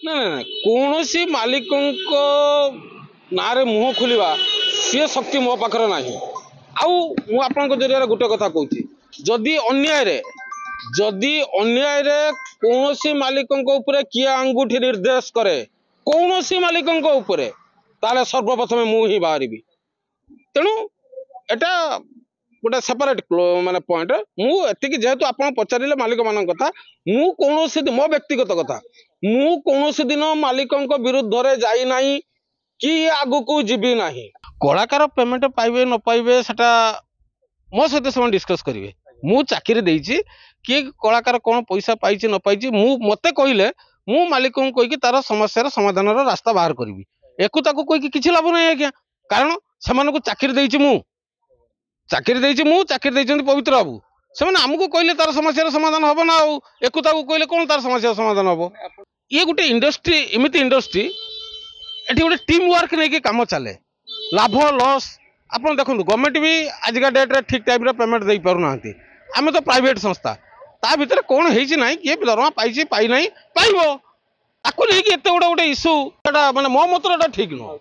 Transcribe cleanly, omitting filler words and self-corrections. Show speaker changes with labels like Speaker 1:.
Speaker 1: ना ना कौन सी मालिकों नारे मुह खोलिबा सी शक्ति मो पाखर ना आउ जरिए गोटे कथा कहूँ जदि अन्याय रे कौन सी मालिकों ऊपर किए अंगूठी निर्देश करे कौन सी मालिकों ऊपर ताले सर्वप्रथमे मु ही बाहरी तेणु एटा गोटे सेपरेट माने पॉइंट मुझे जेहेतु आप पचारे मालिक मान कथा मुझे मो व्यक्तिगत कथा मु कौन दिन मालिकों विरुद्ध रे जाई नाही कि आगु को जीवी नाही कलाकार पेमेंट पाइबे न पाइबे सेटा मो सहित से डिस्कस करेंगे मु चाकरी देइछि कि कलाकार कौन पैसा पाई न पाई मते कहले मु मालिकों कहीकि तार समस्या समाधान रास्ता बाहर करी एकु ताकू कहीकि किछि लाभ नहीं आज्ञा कारण से चाकरी देइछि मु चाकरी देइछन्ति पवित्र बाबू से आमको कहले तार समस्या समाधान हम ना एकु ताकू कहले कौन तार समस्या समाधान हम ये गोटे इंडस्ट्री एमती इंडस्ट्री एटी गोटे टीम वर्क नहीं काम चले लाभ लॉस आप देखो गवर्नमेंट भी आजिका डेट्रे ठीक टाइम पेमेंट दे पार ना आम तो प्राइवेट संस्था ता भितर कौन है किए दरमा पाई पाई ना पाइब ताकू नहीं गोटे गोटे इश्यू माने मो मत ठीक नुह।